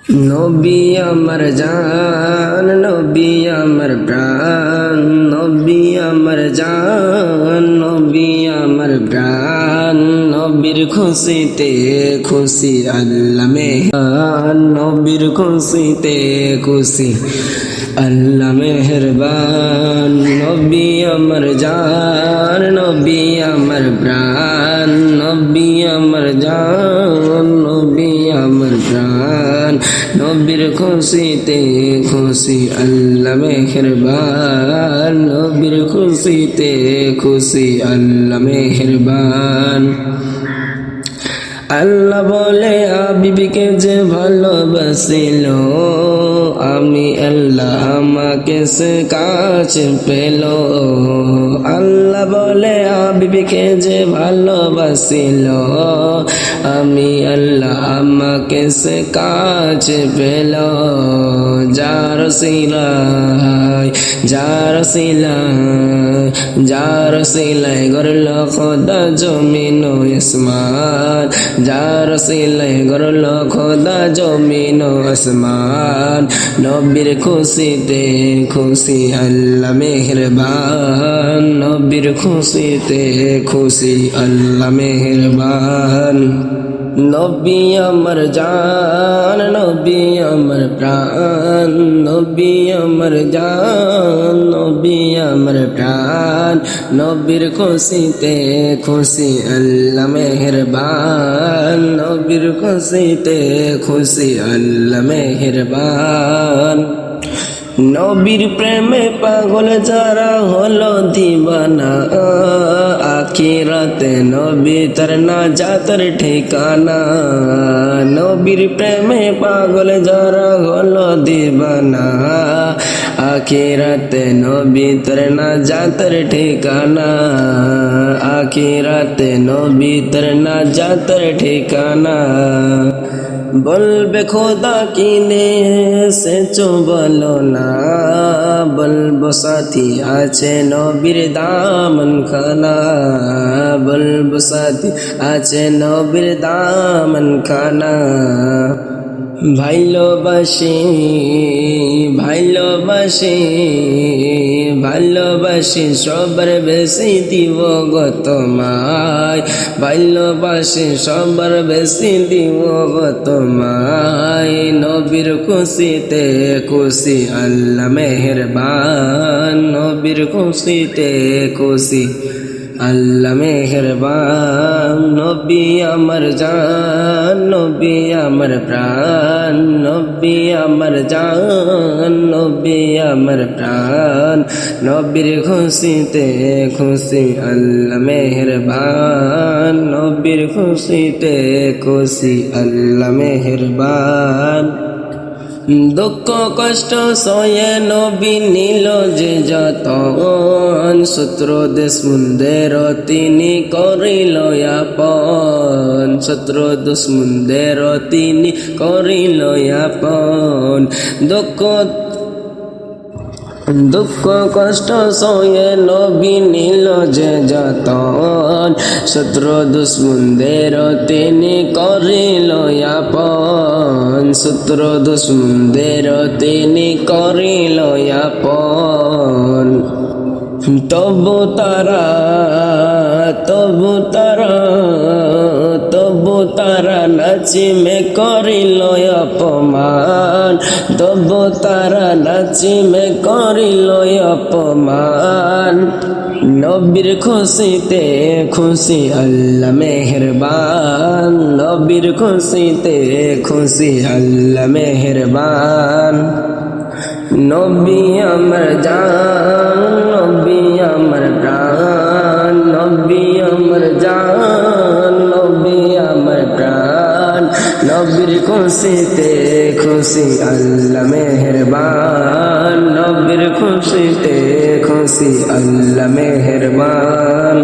নবী আমার জান, নবী আমার প্রাণ, নবী আমার জান, নবী আমার প্রাণ। নবীর খুশিতে খুশি আল্লাহ মেহরবান, নবীর খুশিতে খুশি আল্লাহ মেহরবান। নবী আমার জান, নবী আমার প্রাণ, নবী আমার জান, নবী আমার প্রাণ। নবীর খুশিতে খুশি আল্লাহ মেহরবান, নবীর খুশিতে খুশি আল্লাহ মেহরবান। আল্লাহ বলে হাবিবকে যে ভালোবাসিল, আমি আল্লাহ আমাকে সে কাছে পেল। আল্লাহ বলে হাবিবকে যে ভালোবাসিল, আমি আল্লাহ আমাকে সে কাছে পেল। যার সিলাই, যার সিলাই, যার সিলাই গড়ল খোদা জমিন ও আসমান, যার সিলাই গড়ল খোদা জমিন ও আসমান। নবীর খুশিতে খুশি আল্লাহ মেহরবান, নবীর খুশিতে খুশি আল্লাহ মেহরবান। নবী আমার জান, নবী আমার প্রাণ, নবী আমার জান, নবী আমার প্রাণ। নবীর খুশিতে খুশি আল্লাহ মেহরবান, নবীর খুশিতে খুশি আল্লাহ মেহরবান। নবীর প্রেমে পাগল যারা হলো দিবানা, আখিরাতে নবী তার নাজাতের ঠিকানা। নবীর প্রেমে পাগল যারা হলো দিবানা, আখিরাতে নবী তার নাজাতের ঠিকানা। আখিরাতে নবী তার নাজাতের ঠিকানা। বলবে খোদা কিনে এসেছো বলো না, বলবো সাথী আছে নবীর দামন খানা, বলবো সাথী আছে নবীর দামন খানা। ভালোবাসি, ভালোবাসি, ভালোবাসি সবার বেশি দিব গো তোমায়, ভালোবাসি সবার বেশি দিব গো তোমায়। নবীর খুশিতে খুশি আল্লাহ মেহরবান, নবীর খুশিতে খুশি আল্লাহ মেহরবান। নবী আমার জান, নবী আমার প্রাণ, নবী আমার জান, নবী আমার প্রাণ। নবীর খুশিতে খুশি আল্লাহ মেহরবান, নবীর খুশিতে খুশি আল্লাহ মেহরবান। দুঃখ কষ্ট সয়ে নবী নিল যে যতন, শত্রু দুশ্মনদের তিনি করিল আপন, শত্রু দুশ্মনদের তিনি করিল আপন। দুঃখ কষ্ট সয়ে নবী নিল যে যতন, শত্রু দুশ্মনদের তিনি করিল আপন, শত্রু দুশ্মনদের তিনি করিল আপন। তবু তারা, তবু তারা, তবু তারা নাচিমে করিল অপমান, তবু তারা নাচিমে করিল অপমান। নবীর খুশিতে খুশি আল্লাহ মেহরবান, নবীর খুশিতে খুশি আল্লাহ মেহরবান। নবী আমার জান, নবী আমার প্রাণ, নবী আমার জান, নবী আমার প্রাণ। নবীর খুশিতে খুশি আল্লাহ মেহরবান, নবীর খুশিতে খুশি আল্লাহ মেহরবান।